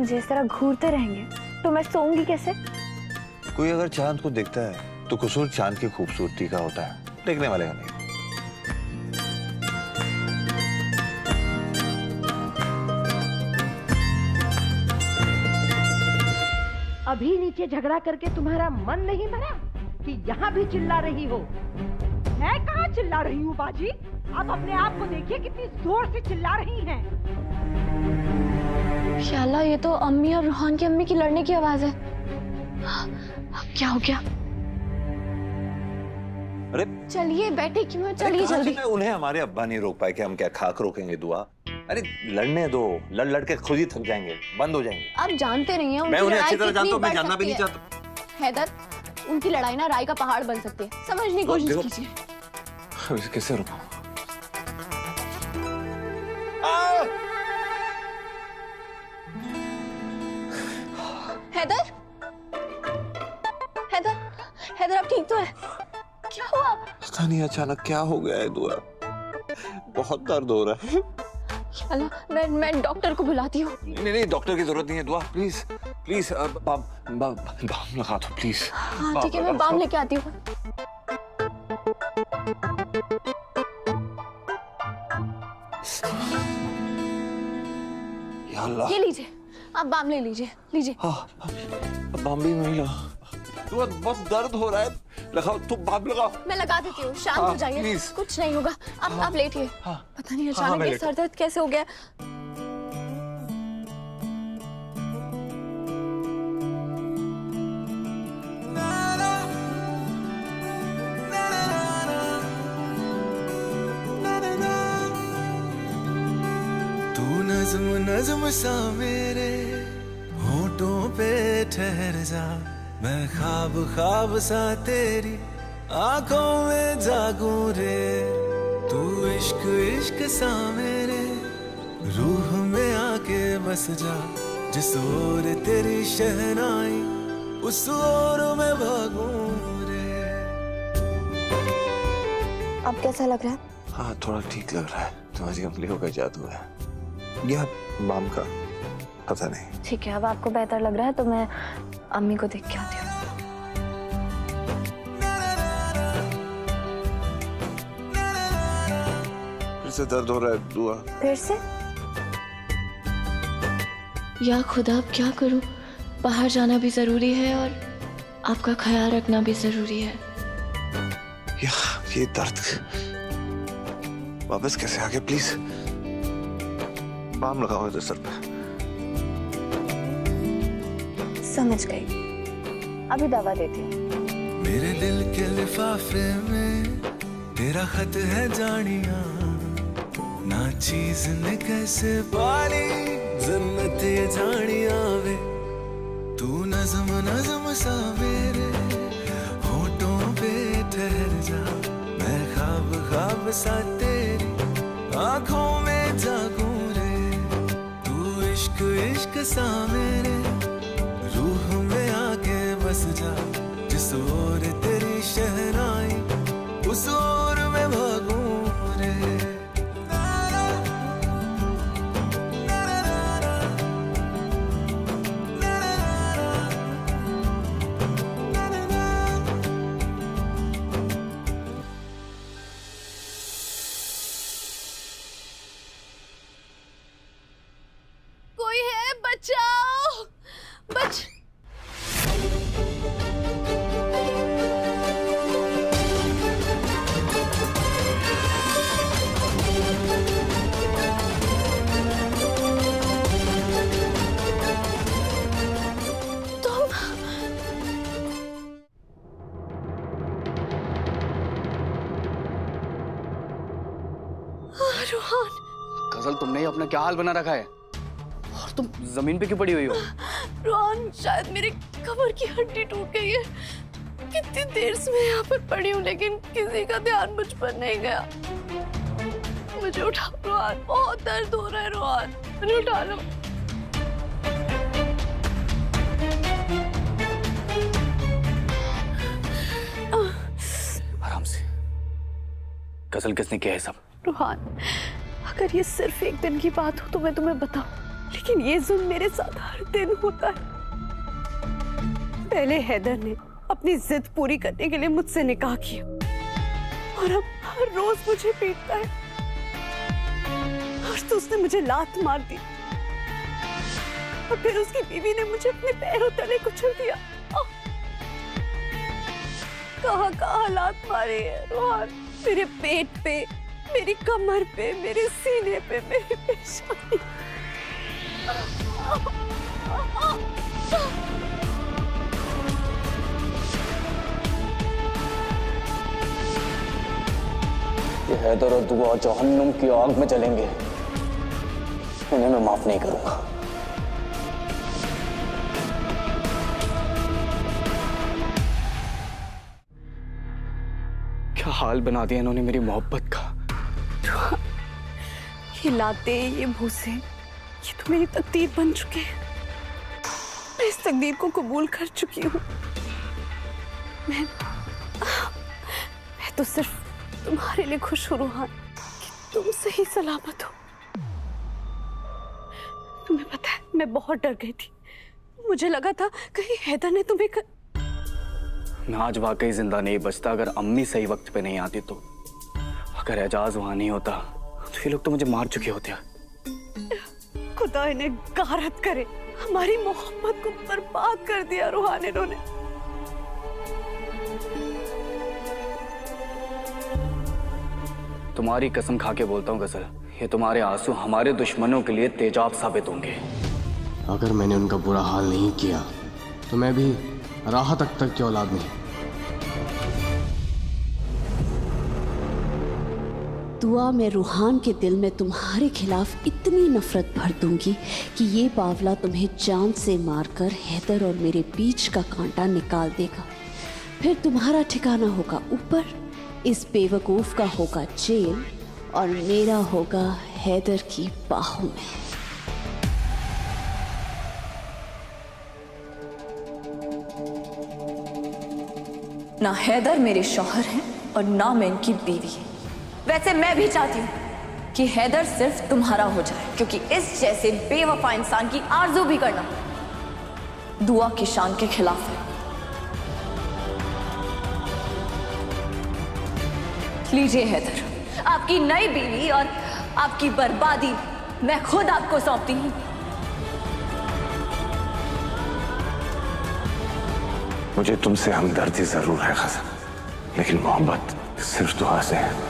मुझे इस तरह घूरते रहेंगे तो मैं सोऊंगी कैसे? कोई अगर चांद को देखता है तो कसूर चांद की खूबसूरती का होता है, देखने वाले का नहीं। अभी नीचे झगड़ा करके तुम्हारा मन नहीं भरा कि यहाँ भी चिल्ला रही हो? मैं कहाँ चिल्ला रही हूँ बाजी? आप अपने आप को देखिए कितनी जोर से चिल्ला रही हैं। शाला, ये तो अम्मी और रूहान की अम्मी की लड़ने की आवाज है। क्या हो गया? अरे चलिए बैठे क्यों है, चलिए जल्दी। उन्हें हमारे अब्बा नहीं रोक पाए कि हम क्या खाक रोकेंगे दुआ? अरे लड़ने दो, लड़ लड़ के खुद ही थक जाएंगे, बंद हो जाएंगे। आप जानते नहीं हैं, मैं उन्हें अच्छी तरह जानता हूँ, मैं जानना भी नहीं चाहता। हैदर, उनकी लड़ाई ना राय का पहाड़ बन सकती है, समझने की कोशिश कीजिए। कैसे रुको? हैदर, हैदर, हैदर आप ठीक तो है? क्या हुआ? पता नहीं अचानक क्या हो गया है दुआ, बहुत दर्द हो रहा है। मैं डॉक्टर को बुलाती हूँ। नहीं, डॉक्टर की जरूरत नहीं है दुआ, प्लीज प्लीज बाम लगा दो प्लीज। हाँ ठीक है, मैं बाम लेके आती हूँ। या अल्लाह, ये लीजिए, आप बाम ले लीजिए, लीजिए। हाँ, बाम भी नहीं लगा। दुआ बहुत दर्द हो रहा है, लगाओ तुम बाम लगाओ। मैं लगा देती हूँ, शांत हो जाइए, कुछ नहीं होगा। आप लेटिए। पता नहीं अचानक ये सर दर्द कैसे हो गया। तू नज़्म नज़्म सा मेरे होठों पे ठहर जा, मैं ख्वाब ख्वाब सा तेरी आंखों में जागूं रे। तू इश्क इश्क सा मेरे रूह में आके बस जा, जिस ओर तेरी शहनाई उस ओर में भागूं रे। अब कैसा लग रहा है? हाँ थोड़ा ठीक लग रहा है, तुम्हारी उंगलियों का जादू है या बाम का, पता नहीं। ठीक है, अब आपको बेहतर लग रहा है तो मैं अम्मी को देख के आती हूँ। फिर से दर्द हो रहा है दुआ। फिर से? या खुदा, अब क्या करूं? बाहर जाना भी जरूरी है और आपका ख्याल रखना भी जरूरी है। ये दर्द वापस कैसे आ गया? प्लीज बाम लगाओ इधर सर पे। समझ गई, अभी दवा देती हूँ। मेरे दिल के लिफाफे में तेरा खत है जानिया, ना चीज ने कैसे पाली जन्नत ये जानिया वे। तू नज़्म नज़्म सा मेरे होठों पे ठहर जा, मैं ख्वाब ख्वाब सा तेरी आंखों में जागूं रे। तू इश्क इश्क सा मेरे रूह में आके बस जा, जिस ओर तेरी शहनाई उस ओर में भागूं रे। कोई है, बचाओ, रोहन, गजल तुमने ही अपना क्या हाल बना रखा है? और तुम जमीन पे क्यों पड़ी हुई हो? रोहन, शायद मेरी कमर की हड्डी टूट गई है। कितनी देर से मैं यहाँ पर पड़ी हूँ लेकिन किसी का ध्यान मुझ पर नहीं गया। मुझे उठाओ रोहन, बहुत दर्द हो रहा है रोहन, मुझे उठा लो। आराम से। गजल किसने किया है सब? रोहन, अगर ये सिर्फ एक दिन की बात हो तो मैं तुम्हें बताऊं, लेकिन ये जुल्म मेरे साथ हर दिन होता है। पहले हैदर ने अपनी जिद पूरी करने के लिए मुझसे निकाह किया और अब हर रोज मुझे पीटता है। आज तो उसने मुझे लात मार दी और फिर उसकी बीवी ने मुझे अपने पैरों तले कुचल दिया। कहाँ कहाँ लात मारी है रोहन, मेरे पेट पे, मेरी कमर पे, मेरे सीने पे, मेरी पेशानी। ये हैदर और दुआ जहन्नुम की आग में जलेंगे, उन्हें मैं माफ नहीं करूंगा। क्या हाल बना दिया इन्होंने मेरी मोहब्बत का। ये लाते, ये भूसे, ये तो मेरी तकदीर बन चुके हैं। मैं इस तकदीर को कबूल कर चुकी हूँ। मैं तो सिर्फ तुम्हारे लिए खुश हूँ रोहन कि तुम सही सलामत हो। तुम्हें पता है, मैं बहुत डर गई थी। मुझे लगा था कहीं हैदर ने तुम्हें मैं आज वाकई जिंदा नहीं बचता अगर अम्मी सही वक्त पे नहीं आती तो। अगर एजाज वहां नहीं होता तो ये लोग तो मुझे मार चुके होते। खुदा इन्हें गारत करे, हमारी मोहब्बत को बर्बाद कर दिया रूहान इन्होंने। तुम्हारी कसम खा के बोलता हूँ गजल, ये तुम्हारे आंसू हमारे दुश्मनों के लिए तेजाब साबित होंगे। अगर मैंने उनका बुरा हाल नहीं किया तो मैं भी राहत अख्तर की औलाद नहीं। दुआ मैं रूहान के दिल में तुम्हारे खिलाफ इतनी नफरत भर दूंगी कि ये बावला तुम्हें जान से मारकर हैदर और मेरे बीच का कांटा निकाल देगा। फिर तुम्हारा ठिकाना होगा ऊपर, इस बेवकूफ का होगा जेल और मेरा होगा हैदर की बाहों में। ना हैदर मेरे शौहर हैं और ना मैं इनकी बीवी है। वैसे मैं भी चाहती हूं कि हैदर सिर्फ तुम्हारा हो जाए, क्योंकि इस जैसे बेवफा इंसान की आरज़ू भी करना दुआ की शान के खिलाफ है। लीजिए हैदर, आपकी नई बीवी और आपकी बर्बादी मैं खुद आपको सौंपती हूं। मुझे तुमसे हमदर्दी जरूर है गजल, लेकिन मोहब्बत सिर्फ दुआ से है।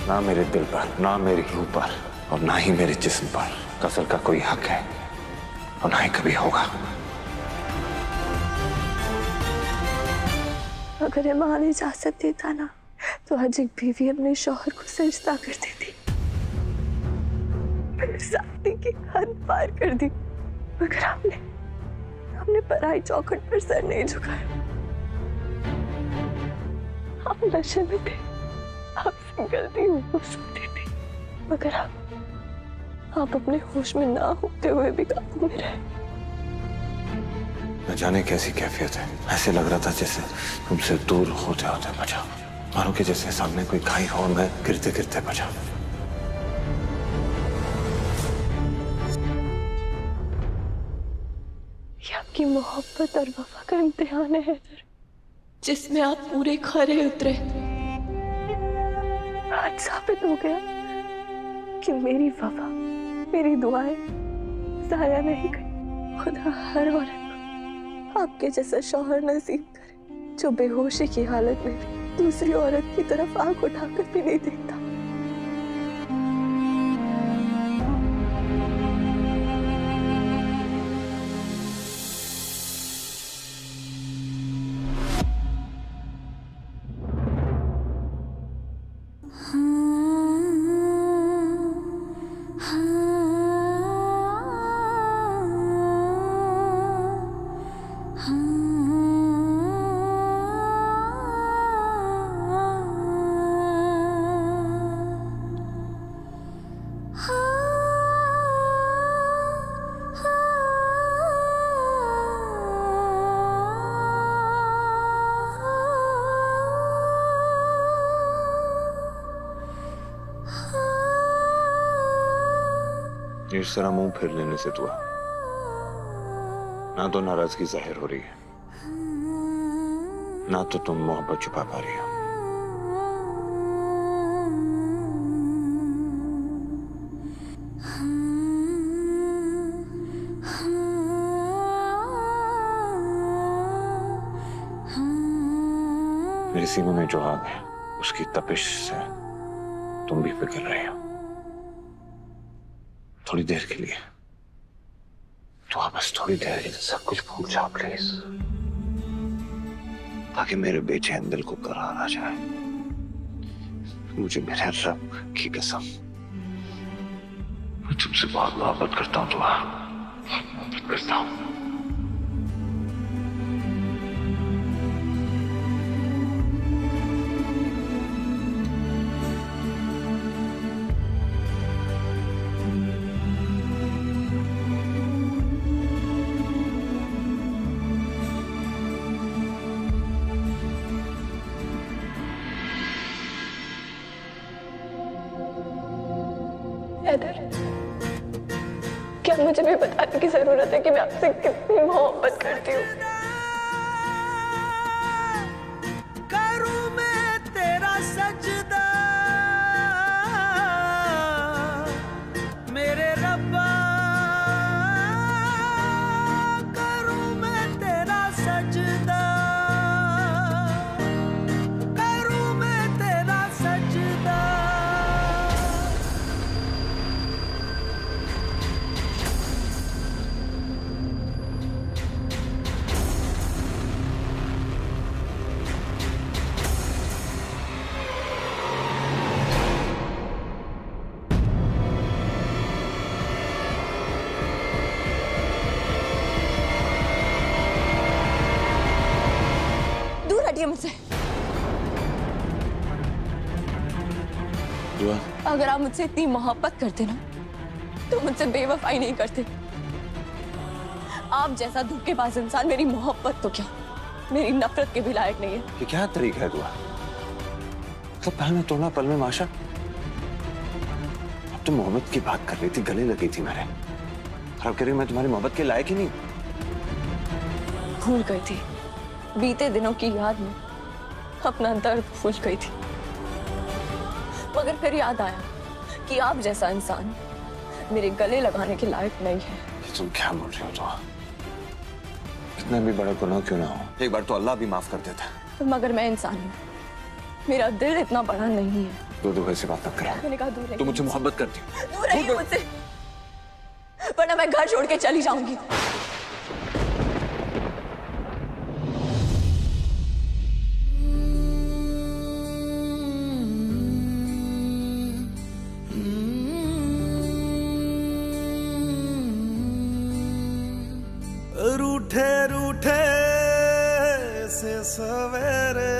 ना मेरे दिल पर, ना मेरी रूह पर और ना ही मेरे जिस्म पर गजल का कोई हक है और ना ही कभी होगा। अगर ईमान इजाजत देता ना तो आज एक बीवी अपने शौहर को सजदा कर देती। मैंने साथी की हद पार कर दी, मगर हमने पराई चौखट पर सर नहीं झुकाया। आप नशे में थे, आपसे गलती हो सकती थी, मगर आप अपने होश में ना होते हुए भी काबू में रहे। न जाने कैसी कैफियत है, ऐसे लग रहा था जैसे तुमसे दूर होते होते बचा, मानो कि जैसे सामने कोई खाई हो, मैं गिरते गिरते बचा। ये आपकी मोहब्बत और वफा का इम्तिहान है हैदर, जिसमें आप पूरे खरे उतरे। आज साबित हो गया कि मेरी वफा, मेरी दुआएं जाया नहीं गई। खुदा हर औरत को आपके जैसा शौहर नसीब करे जो बेहोशी की हालत में भी दूसरी औरत की तरफ आंख उठाकर भी नहीं देखता। इस तरह मुंह फेर लेने से दुआ ना तो नाराजगी जाहिर हो रही है, ना तो तुम मोहब्बत छुपा पा रही हो। मेरे सीने में जो आग है उसकी तपिश से तुम भी पिघल रहे हो। थोड़ी देर के लिए तो बस थोड़ी देर के लिए सब कुछ भूल जाओ प्लीज, ताकि मेरे बेचैन दिल को करार आ जाए। मुझे मेरे रब की कसम, मैं तुमसे बहुत मोहब्बत करता हूँ दुआ, करता हूँ। हैदर, क्या मुझे भी बताने की जरूरत है कि मैं आपसे कितनी मोहब्बत करती हूँ? करूं मैं तेरा सजदा मेरे रब्बा, करूं मैं तेरा सजदा, करूं मैं तेरा सजदा। मुझसे दुआ, अगर आप मुझसे इतनी मोहब्बत करते ना तो मुझसे बेवफाई नहीं करते। आप जैसा धोखेबाज इंसान मेरी मोहब्बत तो क्या मेरी नफरत के भी लायक नहीं है। ये क्या तरीका है दुआ? तो पल में तोड़ना पल में माशा। अब तुम मोहब्बत की बात कर रही थी, गले लगी थी मेरे, और अब कह रही मैं तुम्हारी मोहब्बत के लायक ही नहीं। भूल गई थी, बीते दिनों की याद में अपना दर्द भूल गई थी, मगर फिर याद आया कि आप जैसा इंसान मेरे गले लगाने के लायक नहीं है। तुम क्या बोल रही हो दुआ? कितना भी बड़ा गुनाह क्यों ना हो, एक बार तो अल्लाह भी माफ कर देता है। तो मगर मैं इंसान हूँ, मेरा दिल इतना बड़ा नहीं है। तो वैसे बात मत करो। मैंने कहा दूर रहिए। तुम मुझसे मोहब्बत करती हो? दूर रहिए मुझसे, वरना मैं घर छोड़ के चली जाऊंगी। रूठे रूठे से सवेरे,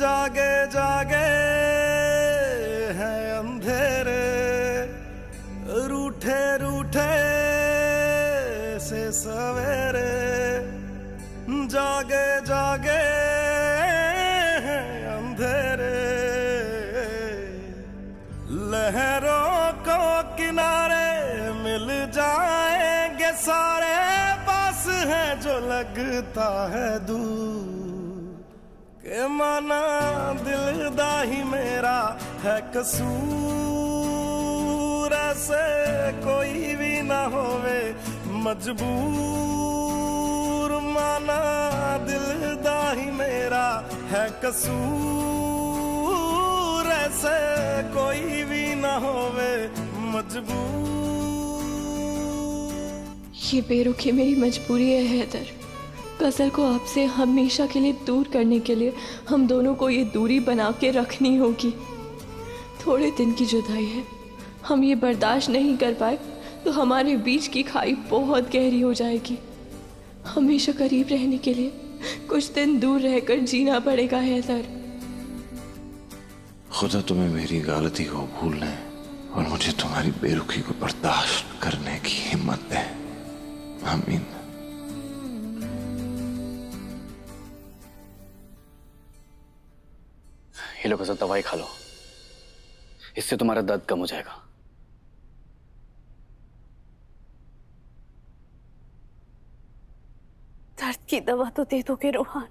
जागे जागे हैं अंधेरे। रूठे रूठे से सवेरे, जागे जागे हैं अंधेरे। लहरों को किनारे मिल जाएंगे सारे, पास है जो लगता है दूर। के माना दिलदा ही मेरा है कसूर, ऐसे कोई भी ना होवे मजबूर। माना दिलदा ही मेरा है कसूर, ऐसे कोई भी ना होवे मजबूर। ये बेरुखी मेरी मजबूरी है हैदर। गजल को आपसे हमेशा के लिए दूर करने के लिए हम दोनों को ये दूरी बना के रखनी होगी। थोड़े दिन की जुदाई है, हम ये बर्दाश्त नहीं कर पाए तो हमारे बीच की खाई बहुत गहरी हो जाएगी। हमेशा करीब रहने के लिए कुछ दिन दूर रहकर जीना पड़ेगा हैदर। खुदा तुम्हें मेरी गलती को भूलने और मुझे तुम्हारी बेरुखी को बर्दाश्त करने की हिम्मत दे। आमीन। ये लो, दवाई खा लो, इससे तुम्हारा दर्द कम हो जाएगा। की दवा तो दे दोगे रोहान,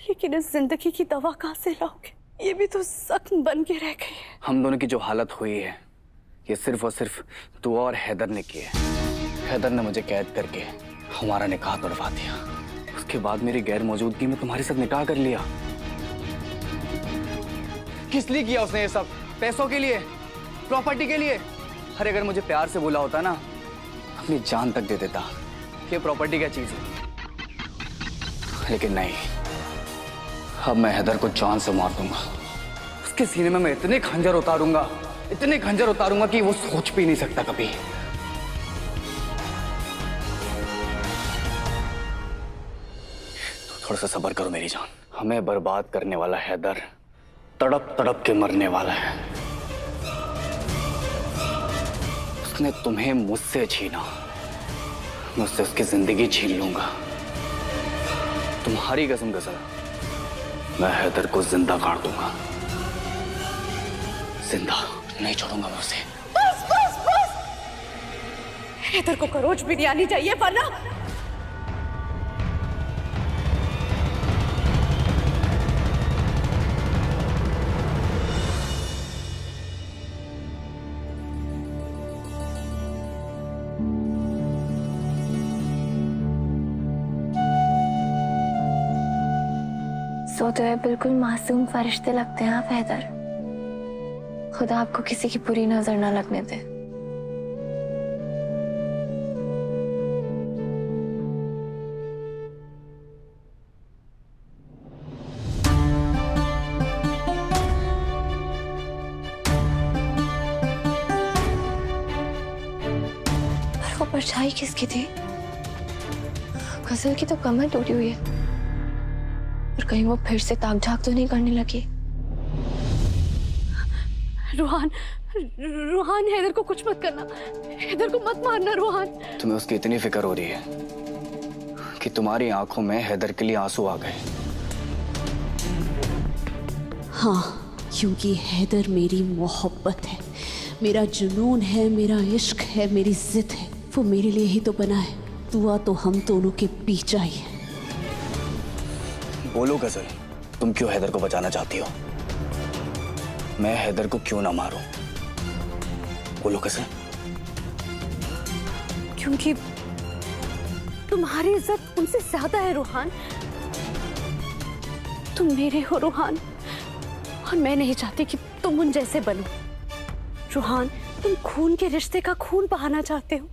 लेकिन इस जिंदगी की दवा कहाँ से लाओगे? ये भी तो जख्म बन के रह गई है। हम दोनों की जो हालत हुई है ये सिर्फ और सिर्फ दुआ और हैदर ने की है। हैदर ने मुझे कैद करके हमारा निकाह तोड़वा दिया। उसके बाद मेरी गैर मौजूदगी में तुम्हारे साथ निकाह कर लिया। किस लिए किया उसने ये सब? पैसों के लिए, प्रॉपर्टी के लिए? अरे अगर मुझे प्यार से बोला होता ना, अपनी जान तक दे देता। ये प्रॉपर्टी क्या चीज है? लेकिन नहीं, अब मैं हैदर को जान से मार दूंगा। उसके सीने में मैं इतने खंजर उतारूंगा, इतने खंजर उतारूंगा कि वो सोच भी नहीं सकता कभी। तो थोड़ा सा सब्र करो मेरी जान। हमें बर्बाद करने वाला हैदर तड़प तड़प के मरने वाला है। उसने तुम्हें मुझसे छीना, मैं उससे उसकी जिंदगी छीन लूंगा। तुम्हारी कसम गजल, मैं हैदर को जिंदा काट दूंगा। जिंदा नहीं छोड़ूंगा मैं उसे। बस बस बस, हैदर को खरोच भी नहीं आनी चाहिए, वरना सोते हुए बिल्कुल मासूम फरिश्ते लगते हैं आप हैदर। खुदा आपको किसी की बुरी नजर ना लगने दे। पर वो परछाई किसकी थी? गजल की तो कमर टूटी हुई है, और कहीं वो फिर से ताक झाक तो नहीं करने लगी? रूहान, रूहान, हैदर को कुछ मत करना, हैदर को मत मारना रूहान। तुम्हें उसकी इतनी फिक्र हो रही है कि तुम्हारी आंखों में हैदर के लिए आंसू आ गए। हाँ, क्योंकि हैदर मेरी मोहब्बत है, मेरा जुनून है, मेरा इश्क है, मेरी जिद है। वो मेरे लिए ही तो बना है। दुआ तो हम दोनों के बीच आई है। बोलो गजल, तुम क्यों हैदर को बचाना चाहती हो? मैं हैदर को क्यों ना मारूं? बोलो गजल। क्योंकि तुम्हारी इज्जत उनसे ज्यादा है रूहान। तुम मेरे हो रूहान, और मैं नहीं चाहती कि तुम उन जैसे बनो। रूहान, तुम खून के रिश्ते का खून बहाना चाहते हो।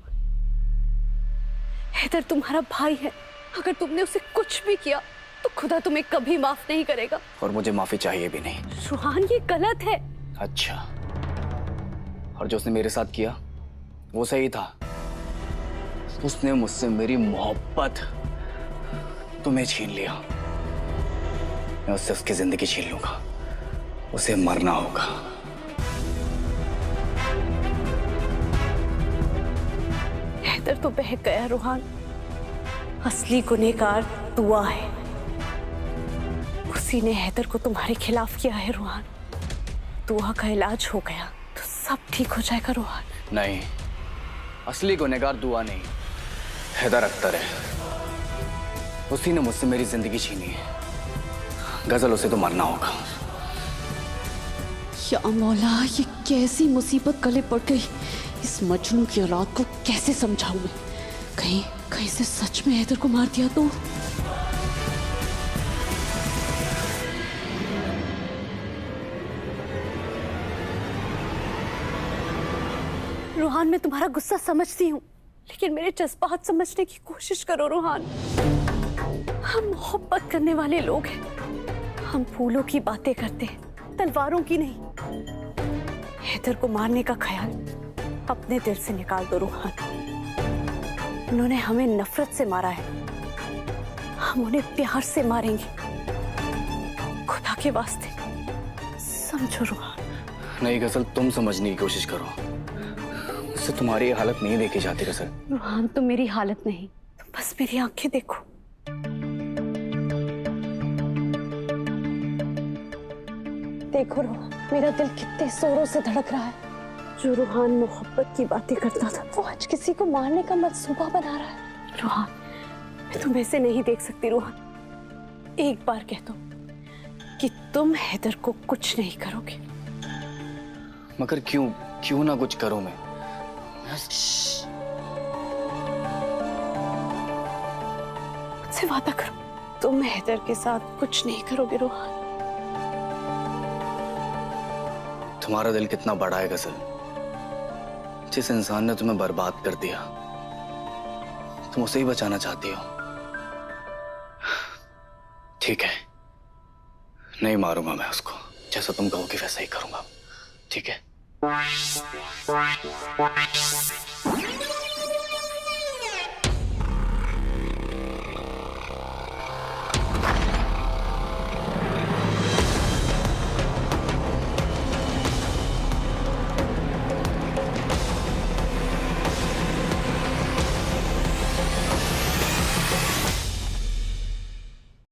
हैदर तुम्हारा भाई है, अगर तुमने उसे कुछ भी किया तो खुदा तुम्हें कभी माफ नहीं करेगा। और मुझे माफी चाहिए भी नहीं। रूहान, ये गलत है। अच्छा, और जो उसने मेरे साथ किया वो सही था? उसने मुझसे मेरी मोहब्बत तुम्हें छीन लिया। मैं उससे उसकी जिंदगी छीन लूंगा। उसे मरना होगा। हैदर तो बहक गया रूहान। असली गुनहगार दुआ है। उसी ने हैदर को तुम्हारे खिलाफ किया है रूहान। दुआ का इलाज हो गया तो सब ठीक हो जाएगा रूहान। नहीं, असली गुनहगार दुआ नहीं, हैदर अख्तर है। उसी ने मुझसे मेरी जिंदगी छीनी है। गजल, उसे तो मरना होगा। या मौला, ये कैसी मुसीबत गले पड़ गई। इस मजनू की औलाद को कैसे समझाऊं मैं? कहीं कहीं से सच में हैदर को मार दिया तो? रूहान, मैं तुम्हारा गुस्सा समझती हूँ, लेकिन मेरे जज्बात समझने की कोशिश करो रूहान। हम मोहब्बत करने वाले लोग हैं। हम फूलों की बातें करते हैं, तलवारों की नहीं। हैदर को मारने का ख्याल अपने दिल से निकाल दो रूहान। उन्होंने हमें नफरत से मारा है, हम उन्हें प्यार से मारेंगे। खुदा के वास्ते समझो रूहान। नहीं गजल, तुम समझने की कोशिश करो। उससे तुम्हारी हालत नहीं देखी जाती गजल। रूहान, तुम मेरी हालत नहीं, तुम बस मेरी आंखें देखो। देखो रूहान, मेरा दिल कितने जोरों से धड़क रहा है। जो रूहान मोहब्बत की बातें करता था, वो आज किसी को मारने का मंसूबा बना रहा है। रूहान, तुम ऐसे नहीं देख सकती रोहन। एक बार कह दो कि तुम हैदर को कुछ नहीं करोगे। मगर क्यों ना कुछ करूं मैं? मुझसे वादा करो, तुम हैदर के साथ कुछ नहीं करोगे रोहन। तुम्हारा दिल कितना बड़ा है गजल। जिस इंसान ने तुम्हें बर्बाद कर दिया, तुम उसे ही बचाना चाहती हो। ठीक है, नहीं मारूंगा मैं उसको। जैसा तुम कहोगे वैसा ही करूंगा। ठीक है?